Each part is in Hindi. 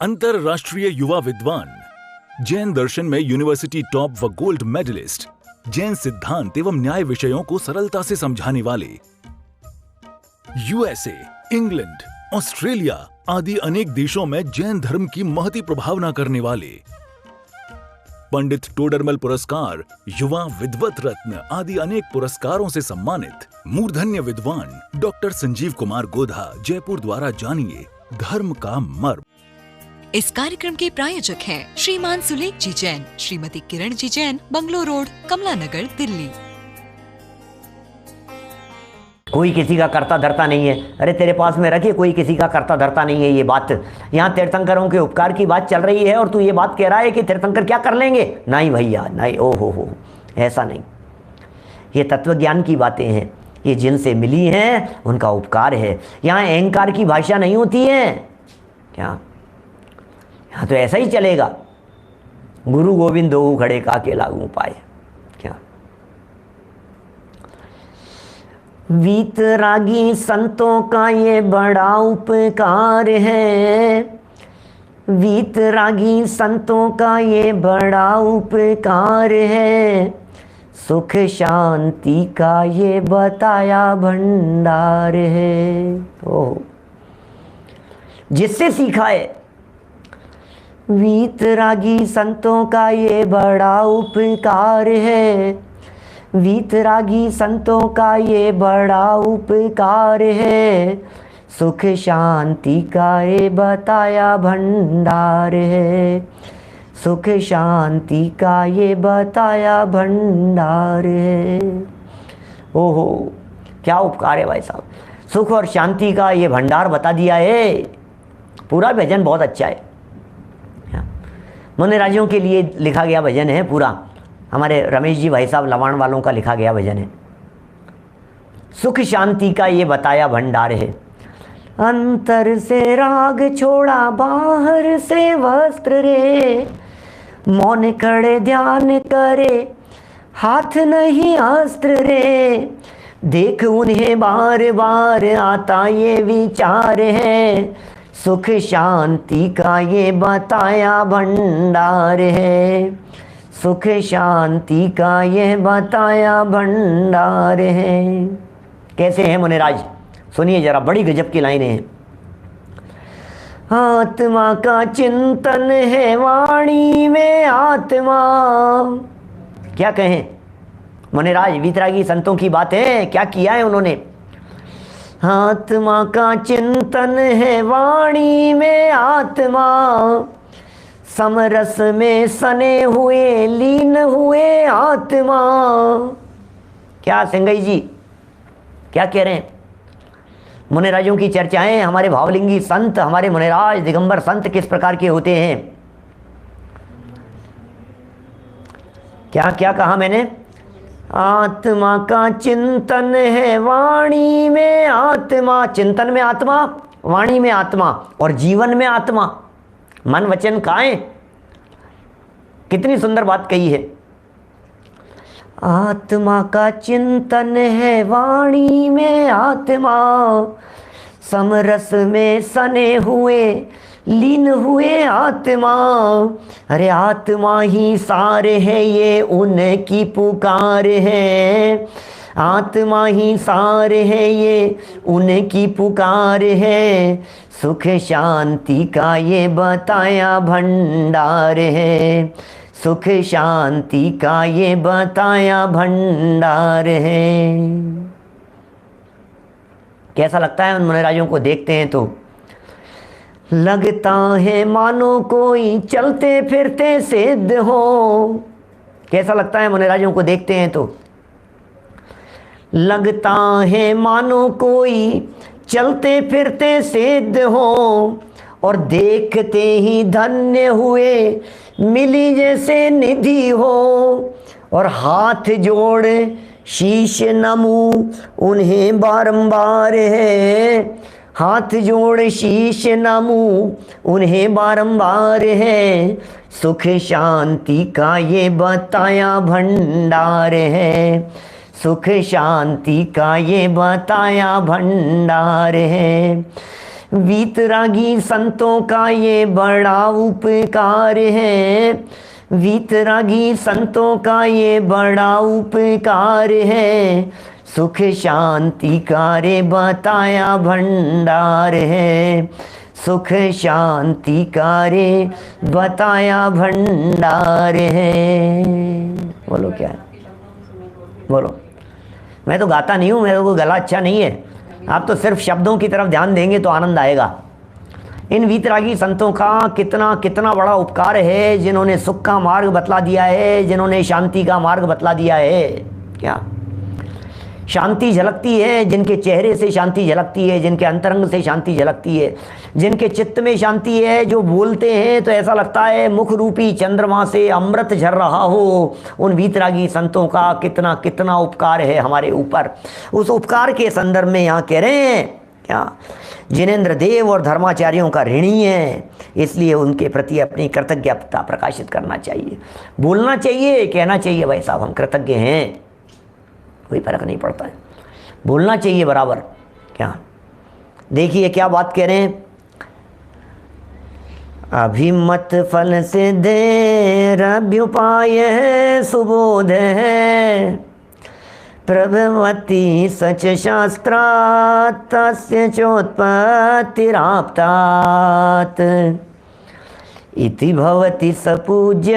अंतरराष्ट्रीय युवा विद्वान, जैन दर्शन में यूनिवर्सिटी टॉप व गोल्ड मेडलिस्ट, जैन सिद्धांत एवं न्याय विषयों को सरलता से समझाने वाले, यूएसए, इंग्लैंड, ऑस्ट्रेलिया आदि अनेक देशों में जैन धर्म की महती प्रभावना करने वाले, पंडित टोडरमल पुरस्कार, युवा विद्वत रत्न आदि अनेक पुरस्कारों से सम्मानित मूर्धन्य विद्वान डॉक्टर संजीव कुमार गोधा जयपुर द्वारा जानिए धर्म का मर्म। इस कार्यक्रम के प्रायोजक हैं श्रीमान सुलेख जी जैन, श्रीमती किरण जी जैन, बंगलो रोड, कमला नगर, दिल्ली। कोई किसी का करता धरता नहीं है। अरे तेरे पास में रखिए, कोई किसी का करता धरता नहीं है। ये बात यहाँ तीर्थंकरों के उपकार की बात चल रही है और तू ये बात कह रहा है कि तीर्थंकर क्या कर लेंगे। नहीं भैया नहीं, ओ हो, ऐसा नहीं। ये तत्व ज्ञान की बातें हैं, ये जिनसे मिली हैं उनका उपकार है। यहाँ अहंकार की भाषा नहीं होती है क्या? यहाँ तो ऐसा ही चलेगा। गुरु गोविंद दो खड़े काके लागू पाए क्या? वीतरागी संतों का ये बड़ा उपकार है, वीतरागी संतों का ये बड़ा उपकार है, सुख शांति का ये बताया भंडार है। ओह, जिससे सीखा है वीतरागी संतों का ये बड़ा उपकार है, वीतरागी संतों का ये बड़ा उपकार है, सुख शांति का ये बताया भंडार है, सुख शांति का ये बताया भंडार है। ओहो, क्या उपकार है भाई साहब। सुख और शांति का ये भंडार बता दिया है। पूरा भजन बहुत अच्छा है, मुनि राजियों के लिए लिखा गया भजन है पूरा। हमारे रमेश जी भाई साहब लवाण वालों का लिखा गया भजन है। सुख शांति का ये बताया भंडार है। अंतर से राग छोड़ा बाहर से वस्त्र रे, मौन खड़े ध्यान करे हाथ नहीं अस्त्र रे, देख उन्हें बार बार आता ये विचार है, सुख शांति का ये बताया भंडार है, सुख शांति का ये बताया भंडार है। कैसे हैं मुनिराज, सुनिए जरा, बड़ी गजब की लाइनें हैं। आत्मा का चिंतन है वाणी में आत्मा। क्या कहें मुनिराज, वीतरागी संतों की बात है, क्या किया है उन्होंने। आत्मा का चिंतन है वाणी में आत्मा, समरस में सने हुए लीन हुए आत्मा। क्या सिंगई जी क्या कह रहे हैं? मुनिराजों की चर्चाएं, हमारे भावलिंगी संत, हमारे मुनिराज दिगंबर संत किस प्रकार के होते हैं। क्या क्या कहा मैंने? आत्मा का चिंतन है वाणी में आत्मा, चिंतन में आत्मा, वाणी में आत्मा और जीवन में आत्मा। मन वचन काएं, कितनी सुंदर बात कही है। आत्मा का चिंतन है वाणी में आत्मा, समरस में सने हुए लीन हुए आत्मा। अरे आत्मा ही सार है ये उनकी पुकार है, आत्मा ही सार है ये उनकी पुकार है, सुख शांति का ये बताया भंडार है, सुख शांति का ये बताया भंडार है। कैसा लगता है उन मुनिराजों को देखते हैं तो लगता है मानो कोई चलते फिरते सिद्ध हो। कैसा लगता है मुनिराजों को देखते हैं तो लगता है मानो कोई चलते फिरते सिद्ध हो, और देखते ही धन्य हुए मिली जैसे निधि हो, और हाथ जोड़ शीश नमू उन्हें बारंबार है, हाथ जोड़ शीश नमू उन्हें बारंबार है, सुख शांति का ये बताया भंडार है, सुख शांति का ये बताया भंडार है। वीतरागी संतों का ये बड़ा उपकार है, वीतरागी संतों का ये बड़ा उपकार है, सुख शांति का रे बताया भंडार है, सुख शांति का रे बताया भंडार है। बोलो क्या है? बोलो। मैं तो गाता नहीं हूँ, मेरे को गला अच्छा नहीं है, आप तो सिर्फ शब्दों की तरफ ध्यान देंगे तो आनंद आएगा। इन वीतरागी संतों का कितना कितना बड़ा उपकार है, जिन्होंने सुख का मार्ग बतला दिया है, जिन्होंने शांति का मार्ग बतला दिया है। क्या शांति झलकती है, जिनके चेहरे से शांति झलकती है, जिनके अंतरंग से शांति झलकती है, जिनके चित्त में शांति है, जो बोलते हैं तो ऐसा लगता है मुख रूपी चंद्रमा से अमृत झर रहा हो। उन वीतरागी संतों का कितना कितना उपकार है हमारे ऊपर। उस उपकार के संदर्भ में यहाँ कह रहे हैं क्या, जिनेंद्र देव और धर्माचार्यों का ऋणी है, इसलिए उनके प्रति अपनी कृतज्ञता प्रकाशित करना चाहिए, बोलना चाहिए, कहना चाहिए भाई साहब हम कृतज्ञ हैं, कोई फर्क नहीं पड़ता है, बोलना चाहिए बराबर। क्या देखिए क्या बात कह रहे हैं, अभिमत फल से देर अभ्युपाय है, सुबोध है प्रभवती सच शास्त्रात् तस्य चोत्पत्तिराप्तात् इति भवति सपूज्यस्तत्प्रसाद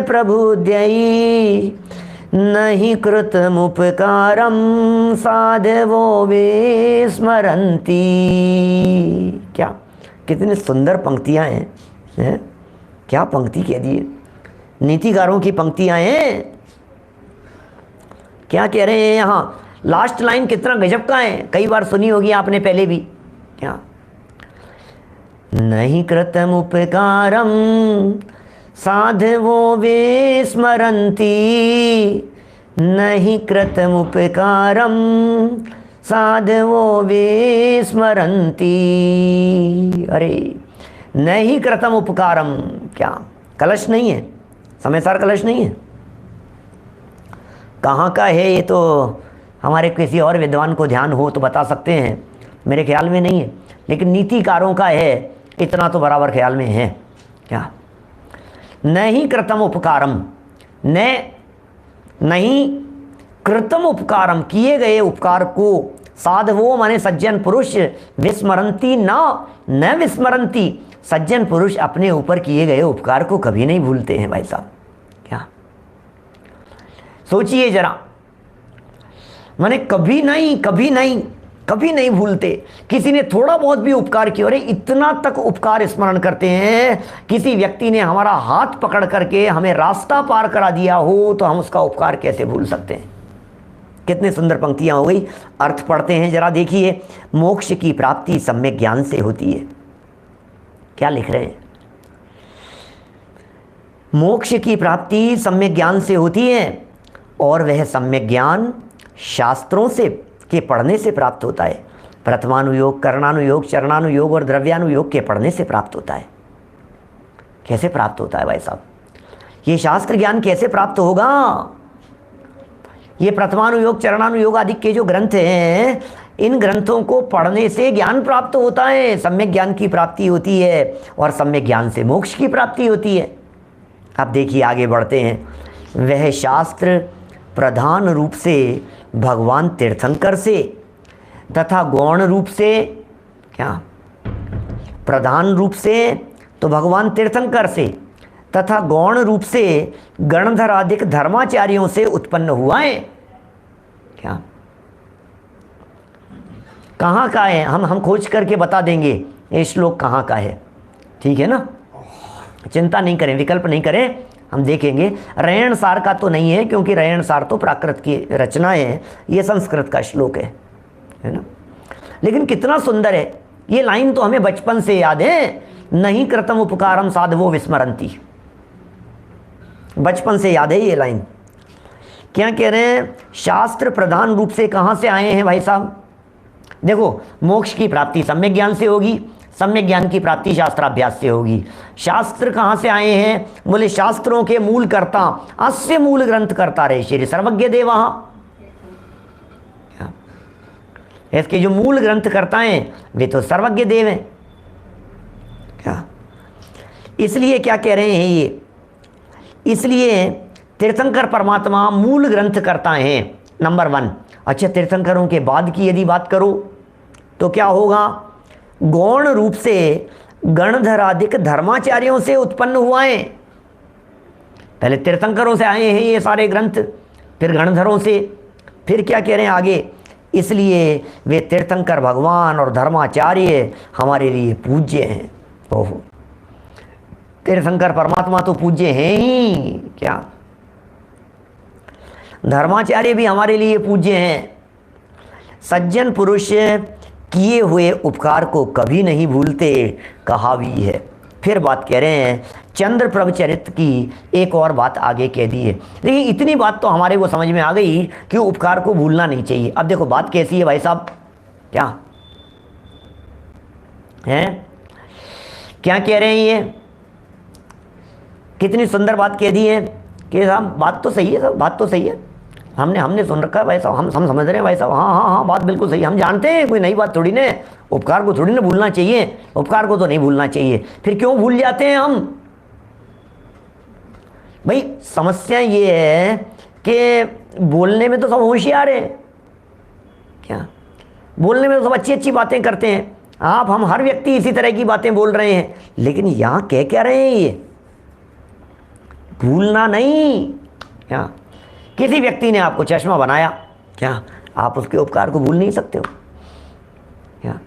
प्रबुद्ध्यै नहि कृतमुपकारं साधवो विस्मरन्ति। क्या कितनी सुंदर पंक्तियां हैं, क्या पंक्ति कह दी है, नीतिकारों की पंक्तियां हैं। क्या कह रहे हैं यहाँ, लास्ट लाइन कितना गजब का है, कई बार सुनी होगी आपने पहले भी। क्या नहीं कृतम उपकारम साधवो विस्मरन्ति, नहीं कृतम उपकारम साधवो विस्मरन्ति। अरे नहीं कृतम उपकारम, क्या कलश नहीं है, समयसार कलश नहीं है, कहाँ का है ये तो हमारे किसी और विद्वान को ध्यान हो तो बता सकते हैं, मेरे ख्याल में नहीं है, लेकिन नीतिकारों का है, इतना तो बराबर ख्याल में है। क्या नहीं कृतम उपकारम, नहीं कृतम उपकारम, किए गए उपकार को, साधवो माने सज्जन पुरुष, विस्मरंती न विस्मरंती, सज्जन पुरुष अपने ऊपर किए गए उपकार को कभी नहीं भूलते हैं भाई साहब। क्या सोचिए जरा, माने कभी नहीं भूलते। किसी ने थोड़ा बहुत भी उपकार किया, अरे इतना तक उपकार स्मरण करते हैं, किसी व्यक्ति ने हमारा हाथ पकड़ करके हमें रास्ता पार करा दिया हो तो हम उसका उपकार कैसे भूल सकते हैं। कितने सुंदर पंक्तियां हो गई, अर्थ पढ़ते हैं जरा देखिए। मोक्ष की प्राप्ति सम्यक ज्ञान से होती है। क्या लिख रहे हैं, मोक्ष की प्राप्ति सम्यक ज्ञान से होती है, और वह सम्यक ज्ञान शास्त्रों से के पढ़ने से प्राप्त होता है। प्रथमानुयोग, करणानुयोग, चरणानुयोग और द्रव्यानुयोग के पढ़ने से प्राप्त होता है। कैसे प्राप्त होता है भाई साहब, ये शास्त्र ज्ञान कैसे प्राप्त होगा? ये प्रथमानुयोग, चरणानुयोग आदि के जो ग्रंथ हैं, इन ग्रंथों को पढ़ने से ज्ञान प्राप्त होता है, सम्यक ज्ञान की प्राप्ति होती है, और सम्यक ज्ञान से मोक्ष की प्राप्ति होती है। अब देखिए आगे बढ़ते हैं। वह शास्त्र प्रधान रूप से भगवान तीर्थंकर से तथा गौण रूप से, क्या प्रधान रूप से तो भगवान तीर्थंकर से, तथा गौण रूप से गणधराधिक धर्माचार्यों से उत्पन्न हुआ है। क्या कहाँ का है, हम खोज करके बता देंगे ये श्लोक कहाँ का है, ठीक है ना, चिंता नहीं करें, विकल्प नहीं करें, हम देखेंगे। रयण सार का तो नहीं है, क्योंकि रयण सार तो प्राकृत की रचना है, ये संस्कृत का श्लोक है ना। लेकिन कितना सुंदर है ये लाइन, तो हमें बचपन से याद है, नहीं कृतम उपकारम साधवो विस्मरंती, बचपन से याद है ये लाइन। क्या कह रहे हैं, शास्त्र प्रधान रूप से कहाँ से आए हैं भाई साहब? देखो, मोक्ष की प्राप्ति सम्यक ज्ञान से होगी, सम्यक ज्ञान की प्राप्ति शास्त्राभ्यास से होगी। शास्त्र कहाँ से आए हैं? बोले शास्त्रों के मूल कर्ता, अस्य मूल ग्रंथ कर्ता रहे श्री सर्वज्ञ देवा। इसके जो मूल ग्रंथकर्ता हैं वे तो सर्वज्ञ देव हैं। क्या इसलिए क्या कह रहे हैं ये, इसलिए तीर्थंकर परमात्मा मूल ग्रंथकर्ता हैं नंबर 1। अच्छा, तीर्थंकरों के बाद की यदि बात करो तो क्या होगा, गौण रूप से गणधरादिक धर्माचार्यों से उत्पन्न हुआ है। पहले तीर्थंकरों से आए हैं ये सारे ग्रंथ, फिर गणधरों से, फिर क्या कह रहे हैं आगे, इसलिए वे तीर्थंकर भगवान और धर्माचार्य हमारे लिए पूज्य हैं। ओहो, तीर्थंकर परमात्मा तो पूज्य हैं ही, क्या धर्माचार्य भी हमारे लिए पूज्य हैं। सज्जन पुरुष किए हुए उपकार को कभी नहीं भूलते, कहा भी है। फिर बात कह रहे हैं चंद्रप्रभ चरित्र की एक और बात आगे कह दी है। देखिए, इतनी बात तो हमारे को समझ में आ गई कि उपकार को भूलना नहीं चाहिए। अब देखो बात कैसी है भाई साहब, क्या है, क्या कह रहे हैं ये, कितनी सुंदर बात कह दी है कि साहब बात तो सही है, सब बात तो सही है, हमने सुन रखा है भाई साहब, हम समझ रहे हैं भाई साहब, हाँ हाँ हाँ बात बिल्कुल सही, हम जानते हैं, कोई नई बात थोड़ी ना, उपकार को थोड़ी ना भूलना चाहिए, उपकार को तो नहीं भूलना चाहिए। फिर क्यों भूल जाते हैं हम भाई? समस्या ये है कि बोलने में तो सब होशियार है, क्या बोलने में तो सब अच्छी अच्छी बातें करते हैं, हम हर व्यक्ति इसी तरह की बातें बोल रहे हैं, लेकिन यहाँ कह क्या रहे हैं, ये भूलना नहीं। क्या किसी व्यक्ति ने आपको चश्मा बनाया, क्या आप उसके उपकार को भूल नहीं सकते हो? क्या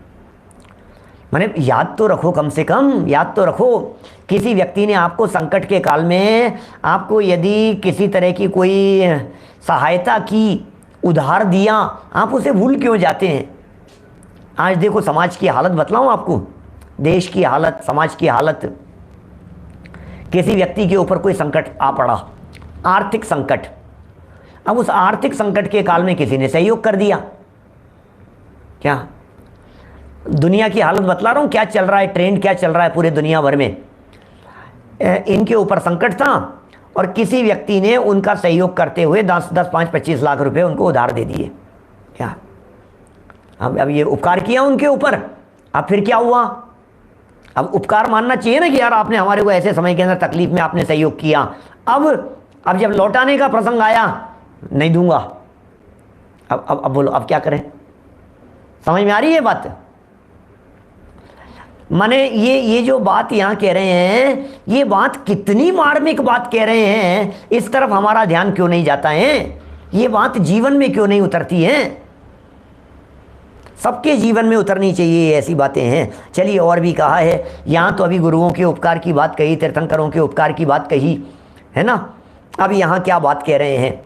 माने याद तो रखो, कम से कम याद तो रखो, किसी व्यक्ति ने आपको संकट के काल में आपको यदि किसी तरह की कोई सहायता की, उधार दिया, आप उसे भूल क्यों जाते हैं? आज देखो समाज की हालत बतलाऊं आपको, देश की हालत, समाज की हालत, किसी व्यक्ति के ऊपर कोई संकट आ पड़ा, आर्थिक संकट, अब उस आर्थिक संकट के काल में किसी ने सहयोग कर दिया, क्या दुनिया की हालत बतला रहा हूं, क्या चल रहा है, ट्रेंड क्या चल रहा है पूरे दुनिया भर में, इनके ऊपर संकट था और किसी व्यक्ति ने उनका सहयोग करते हुए 10-5-25 लाख रुपए उनको उधार दे दिए। क्या अब ये उपकार किया उनके ऊपर, अब फिर क्या हुआ? अब उपकार मानना चाहिए ना कि यार आपने हमारे को ऐसे समय के अंदर तकलीफ में आपने सहयोग किया, अब जब लौटाने का प्रसंग आया, नहीं दूंगा, अब बोलो अब क्या करें? समझ में आ रही है बात? माने ये जो बात यहाँ कह रहे हैं, ये बात कितनी मार्मिक बात कह रहे हैं, इस तरफ हमारा ध्यान क्यों नहीं जाता है? ये बात जीवन में क्यों नहीं उतरती है? सबके जीवन में उतरनी चाहिए, ऐसी बातें हैं। चलिए, और भी कहा है, यहाँ तो अभी गुरुओं के उपकार की बात कही, तीर्थंकरों के उपकार की बात कही है ना। अब यहाँ क्या बात कह रहे हैं,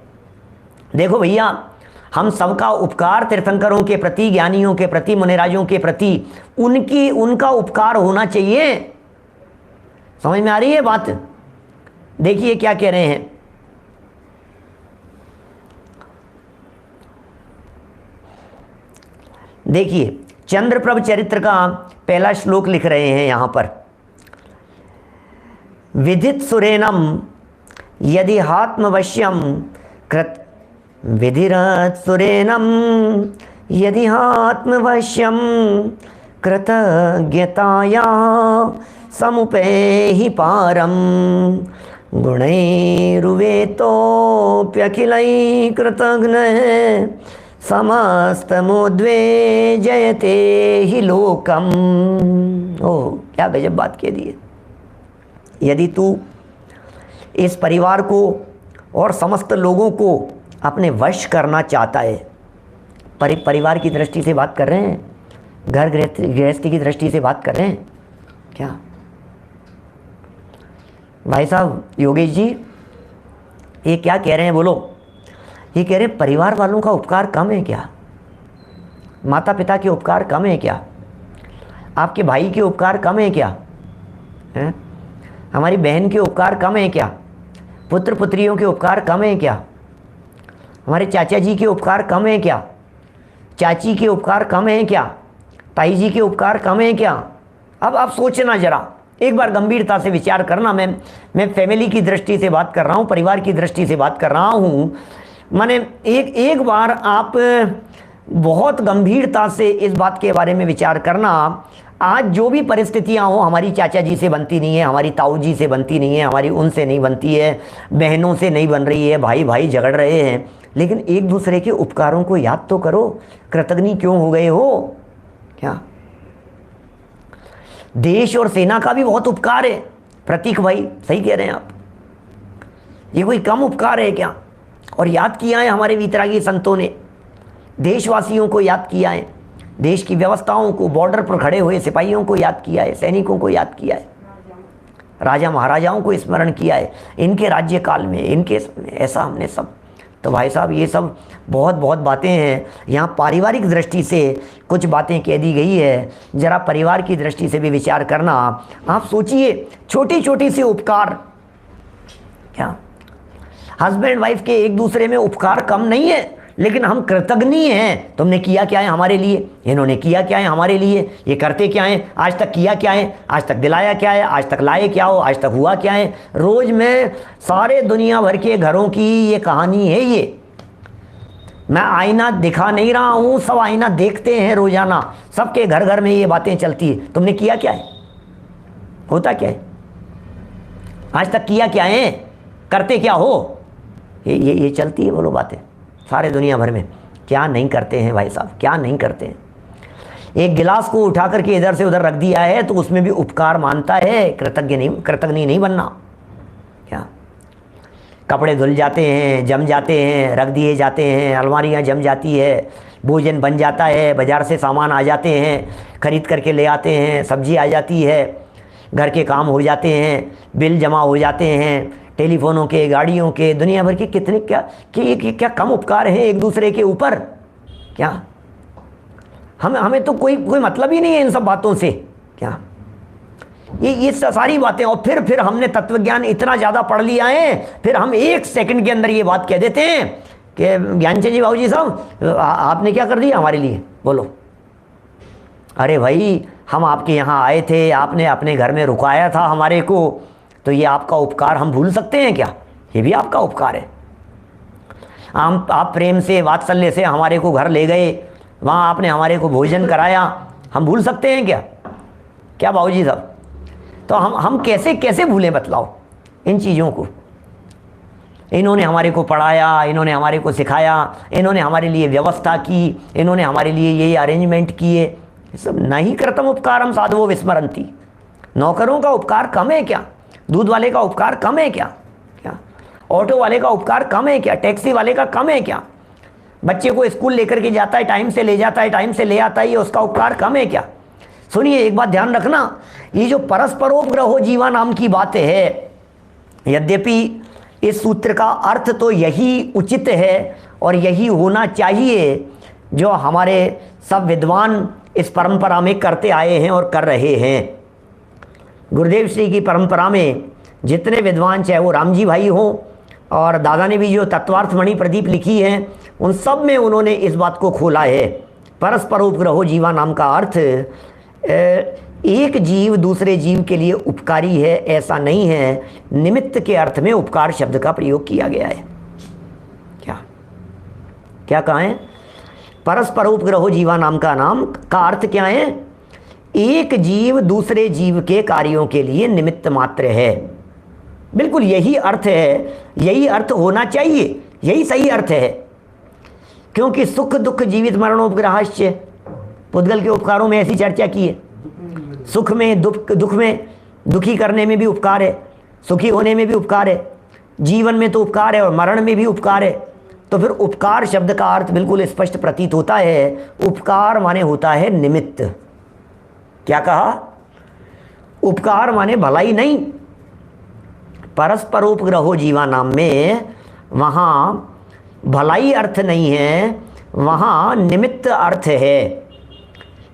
देखो भैया, हम सबका उपकार तीर्थंकरों के प्रति, ज्ञानियों के प्रति, मुनिराजों के प्रति उनका उपकार होना चाहिए। समझ में आ रही है बात? देखिए क्या कह रहे हैं, देखिए चंद्रप्रभ चरित्र का पहला श्लोक लिख रहे हैं यहां पर, विदित सुरेनम यदि हात्मवश्यम कृत, विधिरत सुरेनम यदि हात्मवश्यम कृतज्ञताया समुपेहि पारम गुणैरुवेतोऽप्यखिलै कृतघ्नः समस्तमुद्वे जयते ही लोकम। ओह, क्या गजब बात कह दी है। यदि तू इस परिवार को और समस्त लोगों को अपने वश करना चाहता है, परिवार की दृष्टि से बात कर रहे हैं, घर गृहस्थी की दृष्टि से बात कर रहे हैं, क्या भाई साहब योगेश जी ये क्या कह रहे हैं बोलो? ये कह रहे हैं परिवार वालों का उपकार कम है क्या? माता पिता के उपकार कम है क्या? आपके भाई के उपकार कम है क्या? हैं? हमारी बहन के उपकार कम है क्या? पुत्र पुत्रियों के उपकार कम है क्या? हमारे चाचा जी के उपकार कम है क्या? चाची के उपकार कम है क्या? ताई जी के उपकार कम है क्या? अब आप सोचना जरा, एक बार गंभीरता से विचार करना। मैं फैमिली की दृष्टि से बात कर रहा हूँ, परिवार की दृष्टि से बात कर रहा हूँ। माने एक बार आप बहुत गंभीरता से इस बात के बारे में विचार करना। आज जो भी परिस्थितियां हो, हमारी चाचा जी से बनती नहीं है, हमारी ताऊ जी से बनती नहीं है, हमारी उनसे नहीं बनती है, बहनों से नहीं बन रही है, भाई भाई झगड़ रहे हैं, लेकिन एक दूसरे के उपकारों को याद तो करो। कृतज्ञ क्यों हो गए हो क्या? देश और सेना का भी बहुत उपकार है। प्रतीक भाई सही कह रहे हैं आप, ये कोई कम उपकार है क्या? और याद किया है हमारे वीतरागी संतों ने, देशवासियों को याद किया है, देश की व्यवस्थाओं को, बॉर्डर पर खड़े हुए सिपाहियों को याद किया है, सैनिकों को याद किया है, राजा महाराजाओं को स्मरण किया है, इनके राज्यकाल में, इनके ऐसा हमने सब। तो भाई साहब ये सब बहुत बहुत बातें हैं। यहाँ पारिवारिक दृष्टि से कुछ बातें कह दी गई है, जरा परिवार की दृष्टि से भी विचार करना। आप सोचिए, छोटी छोटी सी उपकार, क्या हस्बैंड वाइफ के एक दूसरे में उपकार कम नहीं है, लेकिन हम कृतज्ञ हैं। तुमने किया क्या है हमारे लिए, इन्होंने किया क्या है हमारे लिए, ये करते क्या है, आज तक किया क्या है, आज तक दिलाया क्या है, आज तक लाए क्या हो, आज तक हुआ क्या है। रोज में सारे दुनिया भर के घरों की ये कहानी है। ये मैं आईना दिखा नहीं रहा हूं, सब आईना देखते हैं रोजाना, सबके घर घर में ये बातें चलती है। तुमने किया क्या है, होता क्या है, आज तक किया क्या है, करते क्या हो, ये चलती है बोलो बातें सारे दुनिया भर में। क्या नहीं करते हैं भाई साहब, क्या नहीं करते हैं। एक गिलास को उठा करके इधर से उधर रख दिया है तो उसमें भी उपकार मानता है, कृतज्ञ नहीं बनना। क्या कपड़े धुल जाते हैं, जम जाते हैं, रख दिए जाते हैं, अलमारियां जम जाती है, भोजन बन जाता है, बाजार से सामान आ जाते हैं, खरीद करके ले आते हैं, सब्जी आ जाती है, घर के काम हो जाते हैं, बिल जमा हो जाते हैं, टेलीफोनों के, गाड़ियों के, दुनिया भर के कितने क्या कम उपकार हैं एक दूसरे के ऊपर। क्या हमें तो कोई मतलब ही नहीं है इन सब बातों से। क्या ये सारी बातें, और फिर हमने तत्वज्ञान इतना ज़्यादा पढ़ लिया है, फिर हम एक सेकंड के अंदर ये बात कह देते हैं कि ज्ञानचंद जी बाबूजी साहब आपने क्या कर दिया हमारे लिए, बोलो। अरे भाई हम आपके यहाँ आए थे, आपने अपने घर में रुकाया था हमारे को, तो ये आपका उपकार हम भूल सकते हैं क्या? ये भी आपका उपकार है। आप प्रेम से, वात्सल्य से हमारे को घर ले गए, वहाँ आपने हमारे को भोजन कराया, हम भूल सकते हैं क्या बाबूजी साहब? तो हम कैसे कैसे भूलें, बतलाओ इन चीज़ों को। इन्होंने हमारे को पढ़ाया, इन्होंने हमारे को सिखाया, इन्होंने हमारे लिए व्यवस्था की, इन्होंने हमारे लिए ये अरेंजमेंट किए, सब नहीं कृतम उपकारम साधवो विस्मरन्ति। नौकरों का उपकार कम है क्या? दूध वाले का उपकार कम है क्या? ऑटो वाले का उपकार कम है क्या? टैक्सी वाले का कम है क्या? बच्चे को स्कूल लेकर के जाता है, टाइम से ले जाता है, टाइम से ले आता है, ये उसका उपकार कम है क्या? सुनिए, एक बात ध्यान रखना, ये जो परस्परोपग्रहो जीवा नाम की बात है, यद्यपि इस सूत्र का अर्थ तो यही उचित है और यही होना चाहिए जो हमारे सब विद्वान इस परंपरा में करते आए हैं और कर रहे हैं। गुरुदेव श्री की परंपरा में जितने विद्वान, चाहे वो रामजी भाई हों और दादा ने भी जो तत्वार्थ मणि प्रदीप लिखी है, उन सब में उन्होंने इस बात को खोला है। परस्परोपग्रहो जीवा नाम का अर्थ एक जीव दूसरे जीव के लिए उपकारी है ऐसा नहीं है, निमित्त के अर्थ में उपकार शब्द का प्रयोग किया गया है। क्या कहा है? परस्परोपग्रहो जीवा नाम का अर्थ क्या है? एक जीव दूसरे जीव के कार्यों के लिए निमित्त मात्र है। बिल्कुल यही अर्थ है, यही अर्थ होना चाहिए, यही सही अर्थ है। क्योंकि सुख दुख जीवित मरणोपग्रहाश्च, पुद्गल के उपकारों में ऐसी चर्चा की है। सुख में, दुख में, दुखी करने में भी उपकार है, सुखी होने में भी उपकार है, जीवन में तो उपकार है और मरण में भी उपकार है। तो फिर उपकार शब्द का अर्थ बिल्कुल स्पष्ट प्रतीत होता है। उपकार माने होता है निमित्त। क्या कहा? उपकार माने भलाई नहीं। परस्परोपग्रहो जीवा नाम में वहां भलाई अर्थ नहीं है, वहां निमित्त अर्थ है।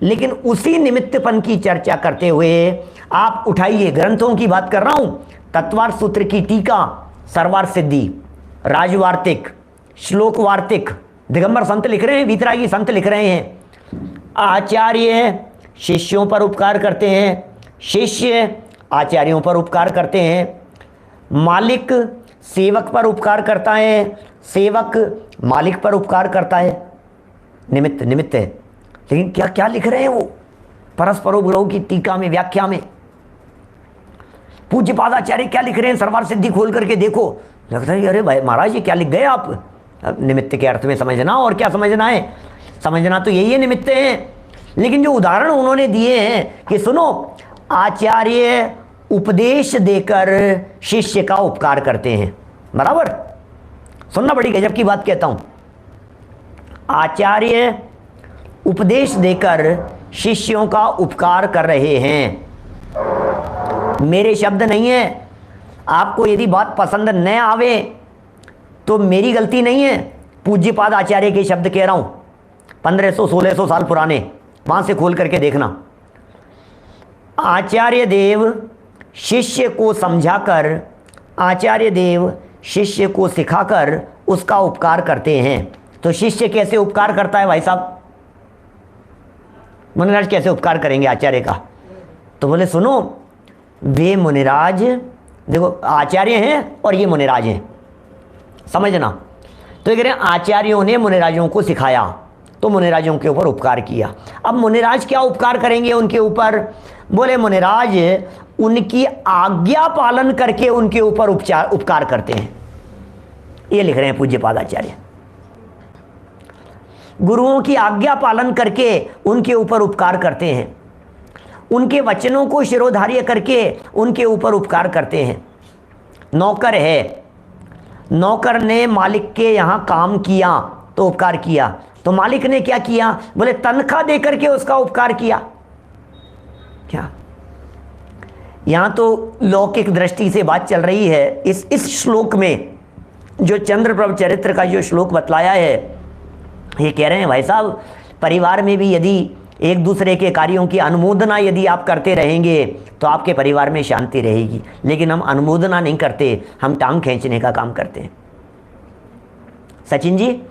लेकिन उसी निमित्तपन की चर्चा करते हुए आप उठाइए, ग्रंथों की बात कर रहा हूं, तत्वार्थ सूत्र की टीका, सर्वार्थ सिद्धि, राजवार्तिक, श्लोक वार्तिक, दिगंबर संत लिख रहे हैं, वीतरागी संत लिख रहे हैं। आचार्य शिष्यों पर उपकार करते हैं, शिष्य आचार्यों पर उपकार करते हैं, मालिक सेवक पर उपकार करता है, सेवक मालिक पर उपकार करता है। निमित्त निमित्त है, लेकिन क्या क्या लिख रहे हैं वो परस्परोग्रह की टीका में, व्याख्या में। पूज्य पादाचार्य क्या लिख रहे हैं, सरवार सिद्धि खोल करके देखो, लगता है अरे भाई महाराज ये क्या लिख गए आप। अब निमित्त के अर्थ में समझना, और क्या समझना है, समझना तो यही है निमित्त है। लेकिन जो उदाहरण उन्होंने दिए हैं कि सुनो, आचार्य उपदेश देकर शिष्य का उपकार करते हैं, बराबर, सुनना बड़ी गजब की बात कहता हूं। आचार्य उपदेश देकर शिष्यों का उपकार कर रहे हैं, मेरे शब्द नहीं है। आपको यदि बात पसंद न आवे तो मेरी गलती नहीं है, पूज्यपाद आचार्य के शब्द कह रहा हूं, 1500-1600 साल पुराने, वहां से खोल करके देखना। आचार्य देव शिष्य को समझाकर, आचार्य देव शिष्य को सिखाकर उसका उपकार करते हैं। तो शिष्य कैसे उपकार करता है भाई साहब, मुनिराज कैसे उपकार करेंगे आचार्य का? तो बोले सुनो, वे मुनिराज, देखो आचार्य हैं और ये मुनिराज हैं, समझना। तो ये कह रहे हैं आचार्यों ने मुनिराजों को सिखाया तो मुनिराजों के ऊपर उपकार किया। अब मुनिराज क्या उपकार करेंगे उनके ऊपर? बोले मुनिराज उनकी आज्ञा पालन करके उनके ऊपर उपकार करते हैं। ये लिख रहे हैं पूज्यपाद आचार्य, गुरुओं की आज्ञा पालन करके उनके ऊपर उपकार करते हैं, उनके वचनों को शिरोधार्य करके उनके ऊपर उपकार करते हैं। नौकर है, नौकर ने मालिक के यहां काम किया तो उपकार किया, तो मालिक ने क्या किया? बोले तनख्वाह देकर के उसका उपकार किया। क्या यहां तो लौकिक दृष्टि से बात चल रही है। इस श्लोक में जो चंद्रप्रभ चरित्र का जो श्लोक बतलाया है, ये कह रहे हैं भाई साहब, परिवार में भी यदि एक दूसरे के कार्यों की अनुमोदना यदि आप करते रहेंगे तो आपके परिवार में शांति रहेगी। लेकिन हम अनुमोदना नहीं करते, हम टांग खींचने का काम करते हैं। सचिन जी,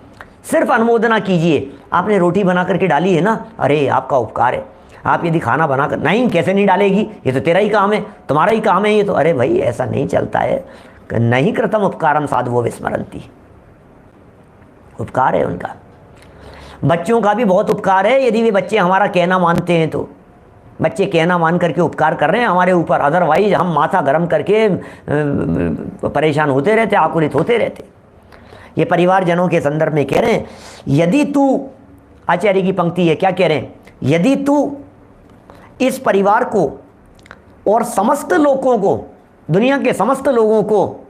सिर्फ अनुमोदना कीजिए, आपने रोटी बना करके डाली है ना, अरे आपका उपकार है। आप यदि खाना बनाकर, नहीं कैसे नहीं डालेगी, ये तो तेरा ही काम है, तुम्हारा ही काम है ये तो, अरे भाई ऐसा नहीं चलता है। नहीं कृतम उपकारम साधवो विस्मरन्ति, उपकार है उनका। बच्चों का भी बहुत उपकार है, यदि वे बच्चे हमारा कहना मानते हैं तो। बच्चे कहना मान करके उपकार कर रहे हैं हमारे ऊपर, अदरवाइज हम माथा गर्म करके परेशान होते रहते, आकुलित होते रहते। ये परिवारजनों के संदर्भ में कह रहे हैं, यदि तू, आचार्य की पंक्ति है, क्या कह रहे हैं? यदि तू इस परिवार को और समस्त लोगों को, दुनिया के समस्त लोगों को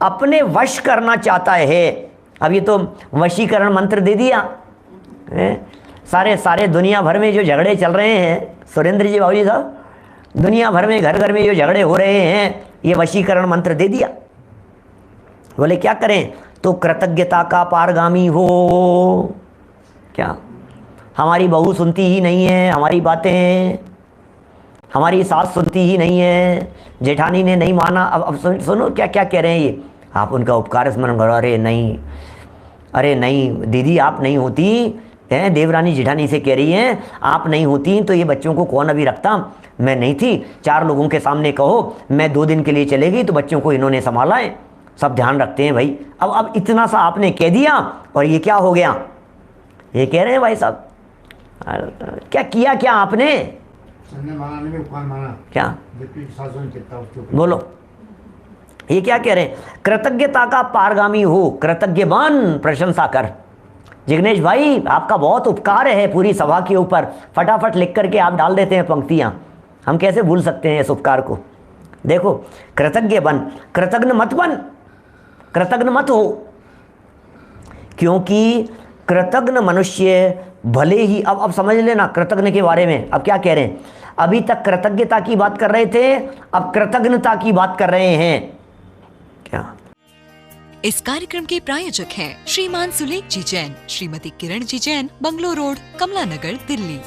अपने वश करना चाहता है। अब ये तो वशीकरण मंत्र दे दिया है? सारे दुनिया भर में जो झगड़े चल रहे हैं, सुरेंद्र जी बाबू जी साहब, दुनिया भर में घर घर में जो झगड़े हो रहे हैं, ये वशीकरण मंत्र दे दिया। बोले क्या करें? तो कृतज्ञता का पारगामी हो। क्या हमारी बहू सुनती ही नहीं है हमारी बातें, हमारी सास सुनती ही नहीं है, जेठानी ने नहीं माना। अब सुनो क्या क्या कह रहे हैं ये, आप उनका उपकार स्मरण करो। अरे नहीं दीदी, आप नहीं होती हैं, देवरानी जेठानी से कह रही हैं, आप नहीं होती तो ये बच्चों को कौन अभी रखता? मैं नहीं थी, 4 लोगों के सामने कहो मैं 2 दिन के लिए चलेगी तो बच्चों को इन्होंने संभाला है, सब ध्यान रखते हैं भाई। अब इतना सा आपने कह दिया और ये क्या हो गया? ये कह रहे हैं भाई साहब, क्या किया क्या आपने? माना क्या बोलो, ये क्या कह रहे हैं? कृतज्ञता का पारगामी हो, कृतज्ञ बन, प्रशंसा कर। जिग्नेश भाई आपका बहुत उपकार है पूरी सभा के ऊपर, फटाफट लिख करके आप डाल देते हैं पंक्तियां, हम कैसे भूल सकते हैं इस उपकार को। देखो, कृतज्ञ बन, कृतज्ञ मत बन, कृतज्ञ मत हो, क्योंकि कृतज्ञ मनुष्य भले ही, अब समझ लेना कृतज्ञ के बारे में। अब क्या कह रहे हैं? अभी तक कृतज्ञता की बात कर रहे थे, अब कृतज्ञता की बात कर रहे हैं। क्या इस कार्यक्रम के प्रायोजक हैं श्रीमान सुलेख जी जैन, श्रीमती किरण जी जैन, बंगलो रोड, कमला नगर, दिल्ली।